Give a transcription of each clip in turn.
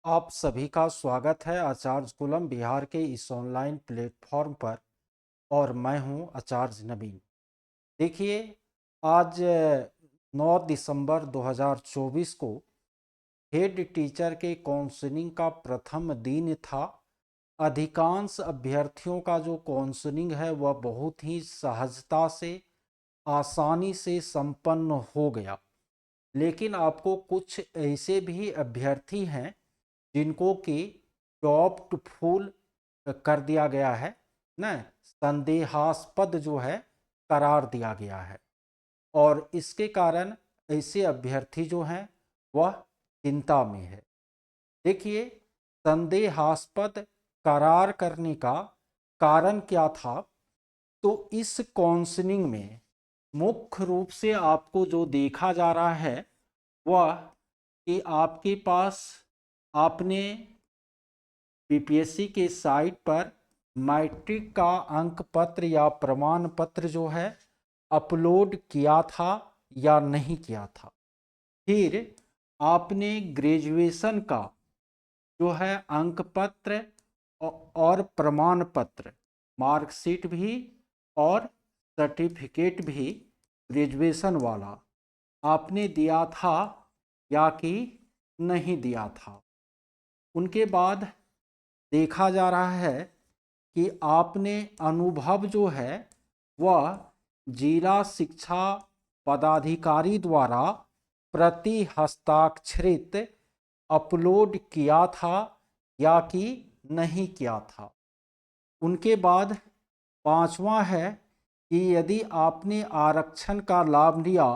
आप सभी का स्वागत है आचार्य कुलम बिहार के इस ऑनलाइन प्लेटफॉर्म पर। और मैं हूं आचार्य नवीन। देखिए, आज 9 दिसंबर 2024 को हेड टीचर के काउंसलिंग का प्रथम दिन था। अधिकांश अभ्यर्थियों का जो काउंसलिंग है वह बहुत ही सहजता से, आसानी से संपन्न हो गया। लेकिन आपको कुछ ऐसे भी अभ्यर्थी हैं जिनको कि टॉप फूल कर दिया गया है न, संदेहास्पद जो है करार दिया गया है। और इसके कारण ऐसे अभ्यर्थी जो हैं वह चिंता में है। देखिए, संदेहास्पद करार करने का कारण क्या था। तो इस काउंसलिंग में मुख्य रूप से आपको जो देखा जा रहा है वह कि आपके पास आपने बीपीएससी के साइट पर मैट्रिक का अंक पत्र या प्रमाण पत्र जो है अपलोड किया था या नहीं किया था। फिर आपने ग्रेजुएशन का जो है अंक पत्र और प्रमाण पत्र, मार्कशीट भी और सर्टिफिकेट भी ग्रेजुएशन वाला आपने दिया था या कि नहीं दिया था। उनके बाद देखा जा रहा है कि आपने अनुभव जो है वह जिला शिक्षा पदाधिकारी द्वारा प्रति हस्ताक्षरित अपलोड किया था या कि नहीं किया था। उनके बाद पांचवा है कि यदि आपने आरक्षण का लाभ लिया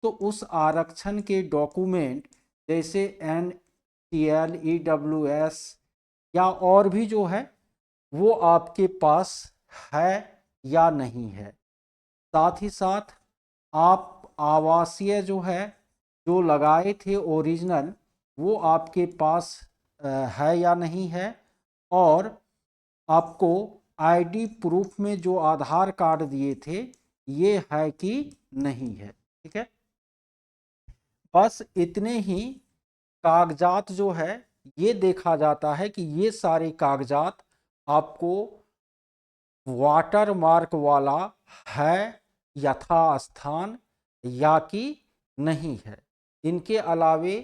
तो उस आरक्षण के डॉक्यूमेंट जैसे NCL, EWS या और भी जो है वो आपके पास है या नहीं है। साथ ही साथ आप आवासीय जो है जो लगाए थे ओरिजिनल वो आपके पास है या नहीं है। और आपको आईडी प्रूफ में जो आधार कार्ड दिए थे ये है कि नहीं है। ठीक है, बस इतने ही कागजात जो है ये देखा जाता है कि ये सारे कागजात आपको वाटर मार्क वाला है यथास्थान या कि नहीं है। इनके अलावे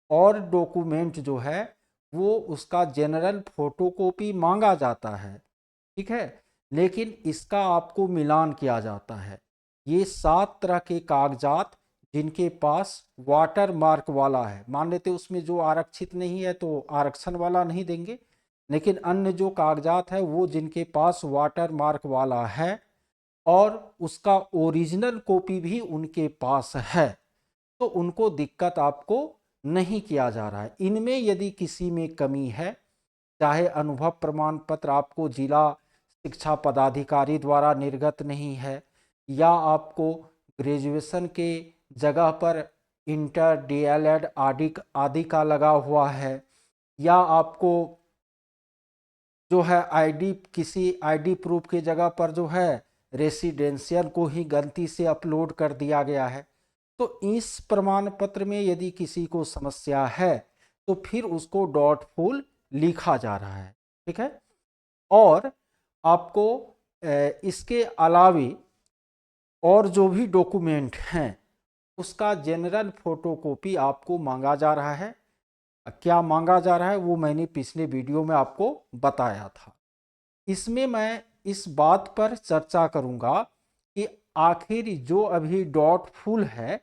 और डॉक्यूमेंट जो है वो उसका जनरल फोटोकॉपी मांगा जाता है। ठीक है, लेकिन इसका आपको मिलान किया जाता है। ये 7 तरह के कागजात जिनके पास वाटर मार्क वाला है, मान लेते उसमें जो आरक्षित नहीं है तो आरक्षण वाला नहीं देंगे, लेकिन अन्य जो कागजात है वो जिनके पास वाटर मार्क वाला है और उसका ओरिजिनल कॉपी भी उनके पास है तो उनको दिक्कत आपको नहीं किया जा रहा है। इनमें यदि किसी में कमी है, चाहे अनुभव प्रमाण पत्र आपको जिला शिक्षा पदाधिकारी द्वारा निर्गत नहीं है, या आपको ग्रेजुएशन के जगह पर इंटर DLED आदि का लगा हुआ है, या आपको जो है आईडी किसी आईडी प्रूफ की जगह पर जो है रेसिडेंशियल को ही गलती से अपलोड कर दिया गया है, तो इस प्रमाण पत्र में यदि किसी को समस्या है तो फिर उसको डॉटफुल लिखा जा रहा है। ठीक है, और आपको इसके अलावे और जो भी डॉक्यूमेंट हैं उसका जनरल फोटोकॉपी आपको मांगा जा रहा है। क्या मांगा जा रहा है वो मैंने पिछले वीडियो में आपको बताया था। इसमें मैं इस बात पर चर्चा करूंगा कि आखिर जो अभी डॉटफुल है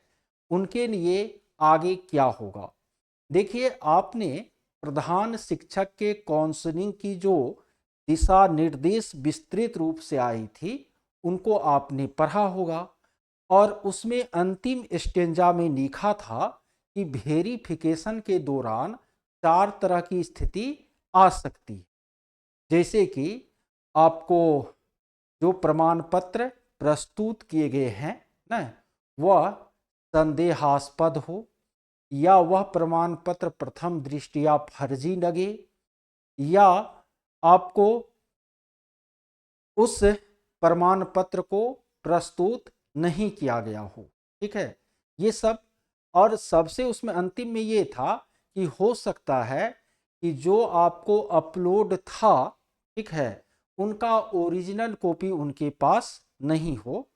उनके लिए आगे क्या होगा। देखिए, आपने प्रधान शिक्षक के काउंसलिंग की जो दिशा निर्देश विस्तृत रूप से आई थी उनको आपने पढ़ा होगा, और उसमें अंतिम स्टेंजा में लिखा था कि वेरिफिकेशन के दौरान 4 तरह की स्थिति आ सकती है, जैसे कि आपको जो प्रमाण पत्र प्रस्तुत किए गए हैं ना वह संदेहास्पद हो, या वह प्रमाण पत्र प्रथम दृष्टिया फर्जी लगे, या आपको उस प्रमाण पत्र को प्रस्तुत नहीं किया गया हो। ठीक है, ये सब। और सबसे उसमें अंतिम में ये था कि हो सकता है कि जो आपको अपलोड था, ठीक है, उनका ओरिजिनल कॉपी उनके पास नहीं हो,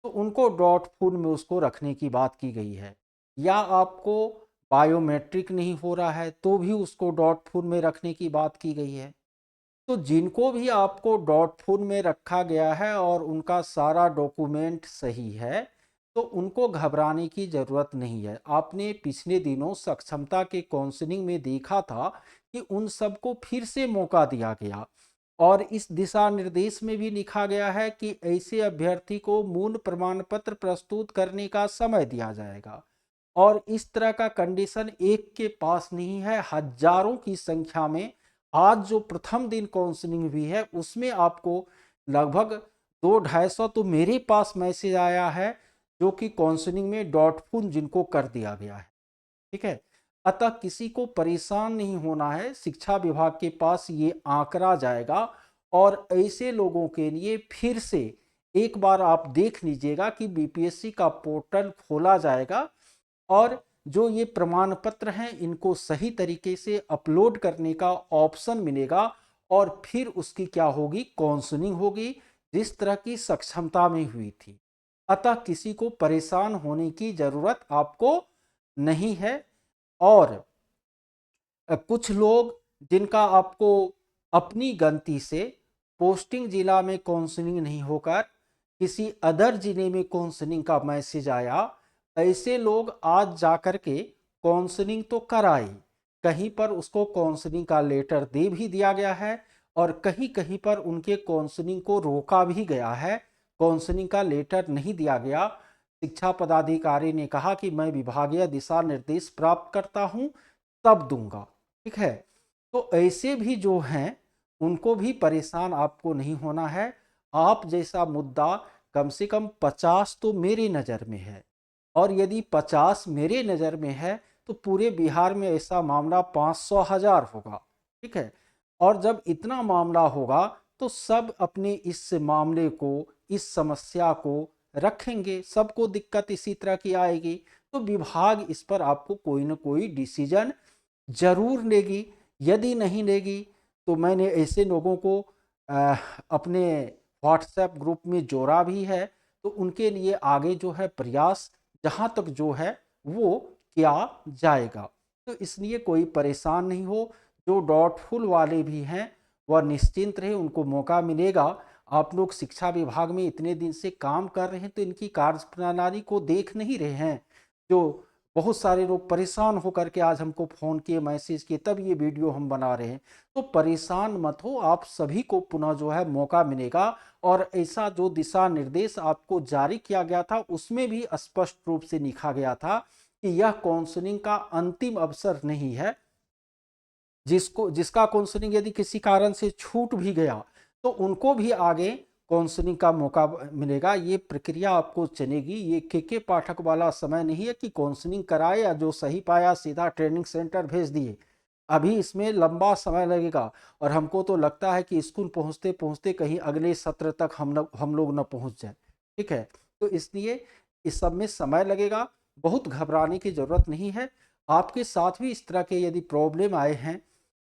तो उनको डॉट फुल में उसको रखने की बात की गई है। या आपको बायोमेट्रिक नहीं हो रहा है तो भी उसको डॉट फुल में रखने की बात की गई है। तो जिनको भी आपको डॉट फुल में रखा गया है और उनका सारा डॉक्यूमेंट सही है, तो उनको घबराने की ज़रूरत नहीं है। आपने पिछले दिनों सक्षमता के काउंसलिंग में देखा था कि उन सबको फिर से मौका दिया गया और इस दिशा निर्देश में भी लिखा गया है कि ऐसे अभ्यर्थी को मूल प्रमाण पत्र प्रस्तुत करने का समय दिया जाएगा। और इस तरह का कंडीशन एक के पास नहीं है, हजारों की संख्या में आज जो प्रथम दिन काउंसलिंग हुई है उसमें आपको लगभग 200-250 तो मेरे पास मैसेज आया है जो कि काउंसलिंग में डॉट फुल जिनको कर दिया गया है। ठीक है, अतः किसी को परेशान नहीं होना है, शिक्षा विभाग के पास ये आंकड़ा जाएगा और ऐसे लोगों के लिए फिर से एक बार आप देख लीजिएगा कि बीपीएससी का पोर्टल खोला जाएगा और जो ये प्रमाण पत्र हैं इनको सही तरीके से अपलोड करने का ऑप्शन मिलेगा और फिर उसकी क्या होगी, काउंसलिंग होगी जिस तरह की सक्षमता में हुई थी। अतः किसी को परेशान होने की जरूरत आपको नहीं है। और कुछ लोग जिनका आपको अपनी गलती से पोस्टिंग जिला में काउंसलिंग नहीं होकर किसी अदर जिले में काउंसलिंग का मैसेज आया, ऐसे लोग आज जाकर के काउंसलिंग तो कराए, कहीं पर उसको काउंसलिंग का लेटर दे भी दिया गया है और कहीं कहीं पर उनके काउंसलिंग को रोका भी गया है, काउंसलिंग का लेटर नहीं दिया गया। शिक्षा पदाधिकारी ने कहा कि मैं विभागीय दिशा निर्देश प्राप्त करता हूं तब दूंगा। ठीक है, तो ऐसे भी जो हैं उनको भी परेशान आपको नहीं होना है। आप जैसा मुद्दा कम से कम 50 तो मेरे नज़र में है और यदि 50 मेरे नज़र में है तो पूरे बिहार में ऐसा मामला 500,000 होगा। ठीक है, और जब इतना मामला होगा तो सब अपने इस मामले को, इस समस्या को रखेंगे, सबको दिक्कत इसी तरह की आएगी, तो विभाग इस पर आपको कोई ना कोई डिसीजन जरूर लेगी। यदि नहीं लेगी तो मैंने ऐसे लोगों को अपने व्हाट्सएप ग्रुप में जोड़ा भी है, तो उनके लिए आगे जो है प्रयास जहाँ तक जो है वो किया जाएगा। तो इसलिए कोई परेशान नहीं हो, जो डॉटफुल वाले भी हैं वह निश्चिंत रहे, उनको मौका मिलेगा। आप लोग शिक्षा विभाग में इतने दिन से काम कर रहे हैं तो इनकी कार्यप्रणाली को देख नहीं रहे हैं। जो बहुत सारे लोग परेशान होकर के आज हमको फ़ोन किए, मैसेज किए, तब ये वीडियो हम बना रहे हैं। तो परेशान मत हो, आप सभी को पुनः जो है मौका मिलेगा और ऐसा जो दिशा निर्देश आपको जारी किया गया था उसमें भी स्पष्ट रूप से लिखा गया था कि यह काउंसलिंग का अंतिम अवसर नहीं है। जिसका काउंसलिंग यदि किसी कारण से छूट भी गया तो उनको भी आगे काउंसलिंग का मौका मिलेगा। ये प्रक्रिया आपको चलेगी, ये के पाठक वाला समय नहीं है कि काउंसलिंग कराए या जो सही पाया सीधा ट्रेनिंग सेंटर भेज दिए। अभी इसमें लंबा समय लगेगा और हमको तो लगता है कि स्कूल पहुंचते पहुंचते कहीं अगले सत्र तक हम लोग न पहुंच जाए। ठीक है, तो इसलिए इस सब में समय लगेगा, बहुत घबराने की ज़रूरत नहीं है। आपके साथ भी इस तरह के यदि प्रॉब्लम आए हैं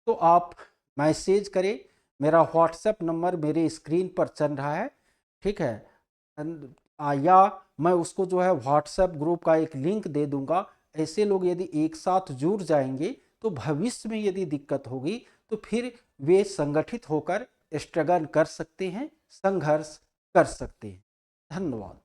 तो आप मैसेज करें, मेरा व्हाट्सएप नंबर मेरे स्क्रीन पर चल रहा है। ठीक है, या मैं उसको जो है व्हाट्सएप ग्रुप का एक लिंक दे दूंगा। ऐसे लोग यदि एक साथ जुड़ जाएंगे तो भविष्य में यदि दिक्कत होगी तो फिर वे संगठित होकर स्ट्रगल कर सकते हैं, संघर्ष कर सकते हैं। धन्यवाद।